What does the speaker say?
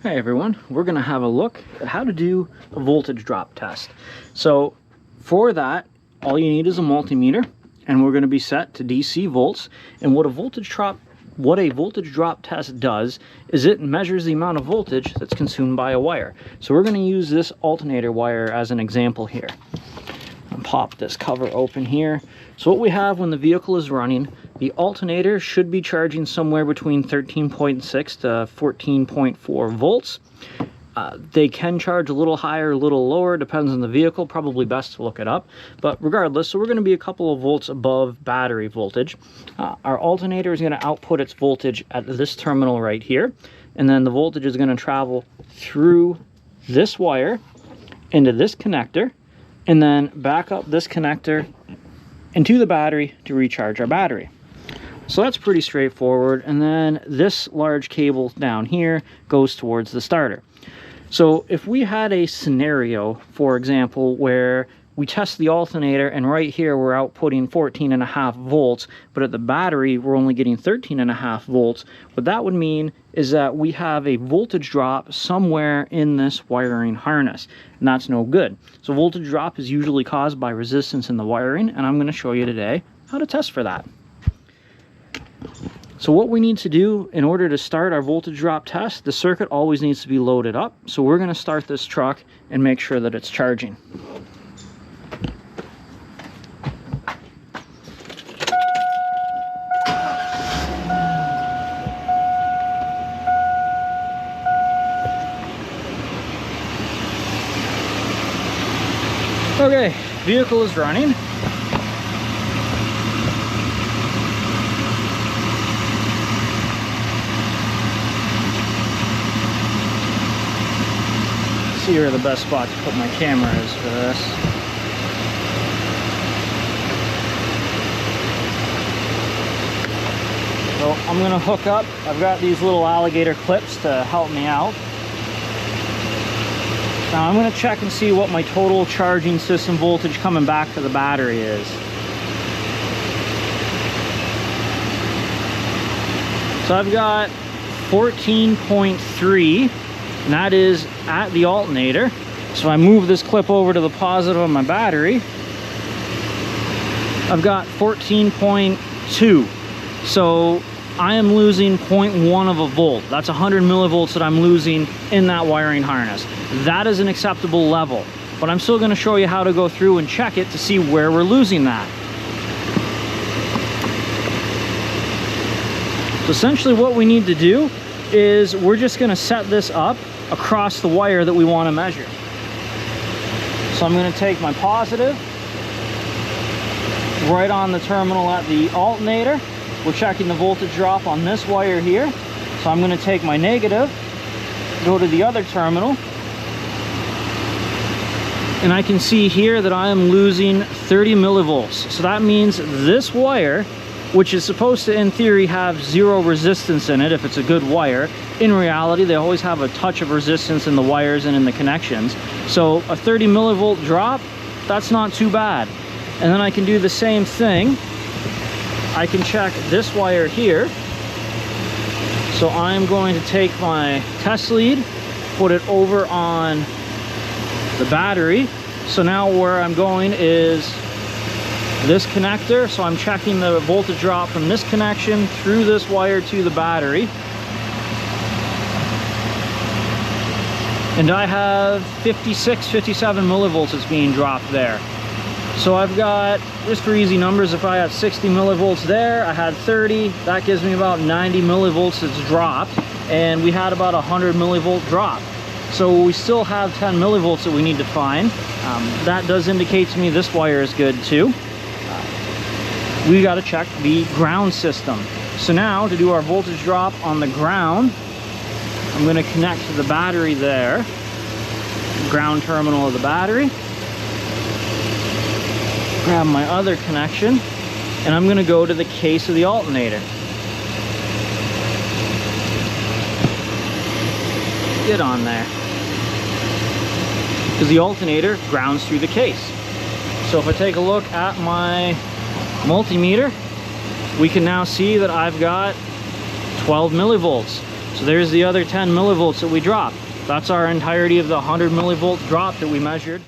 Hey everyone, we're going to have a look at how to do a voltage drop test. So for that, all you need is a multimeter, and we're going to be set to DC volts. And what a voltage drop test does is it measures the amount of voltage that's consumed by a wire. So we're going to use this alternator wire as an example here. I'll pop this cover open here. So what we have when the vehicle is running, the alternator should be charging somewhere between 13.6 to 14.4 volts. They can charge a little higher, a little lower, depends on the vehicle, probably best to look it up. But regardless, so we're going to be a couple of volts above battery voltage. Our alternator is going to output its voltage at this terminal right here, and then the voltage is going to travel through this wire into this connector, and then back up this connector into the battery to recharge our battery. So that's pretty straightforward. And then this large cable down here goes towards the starter. So if we had a scenario, for example, where we test the alternator and right here we're outputting 14.5 volts, but at the battery we're only getting 13.5 volts, what that would mean is that we have a voltage drop somewhere in this wiring harness, and that's no good. So voltage drop is usually caused by resistance in the wiring, and I'm going to show you today how to test for that. So what we need to do in order to start our voltage drop test, the circuit always needs to be loaded up. So we're going to start this truck and make sure that it's charging. Okay, vehicle is running. See where the best spot to put my camera is for this. So I'm gonna hook up. I've got these little alligator clips to help me out. Now I'm going to check and see what my total charging system voltage coming back to the battery is. So I've got 14.3, and that is at the alternator. So I move this clip over to the positive of my battery. I've got 14.2. So I am losing 0.1 of a volt. That's 100 millivolts that I'm losing in that wiring harness. That is an acceptable level, but I'm still going to show you how to go through and check it to see where we're losing that. So essentially what we need to do is we're just going to set this up across the wire that we want to measure. So I'm going to take my positive right on the terminal at the alternator. We're checking the voltage drop on this wire here. So I'm going to take my negative, go to the other terminal, and I can see here that I am losing 30 millivolts. So that means this wire, which is supposed to in theory have zero resistance in it if it's a good wire, in reality they always have a touch of resistance in the wires and in the connections. So a 30 millivolt drop, that's not too bad. And then I can do the same thing. I can check this wire here. So I'm going to take my test lead, put it over on the battery. So now where I'm going is this connector. So I'm checking the voltage drop from this connection through this wire to the battery. And I have 56, 57 millivolts that's being dropped there. So I've got, just for easy numbers, if I had 60 millivolts there, I had 30, that gives me about 90 millivolts that's dropped, and we had about 100 millivolt drop. So we still have 10 millivolts that we need to find. That does indicate to me this wire is good too. We got to check the ground system. So now to do our voltage drop on the ground, I'm going to connect to the battery there, ground terminal of the battery. Grab my other connection, and I'm going to go to the case of the alternator. Get on there. Because the alternator grounds through the case. So if I take a look at my multimeter, we can now see that I've got 12 millivolts. So there's the other 10 millivolts that we dropped. That's our entirety of the 100 millivolt drop that we measured.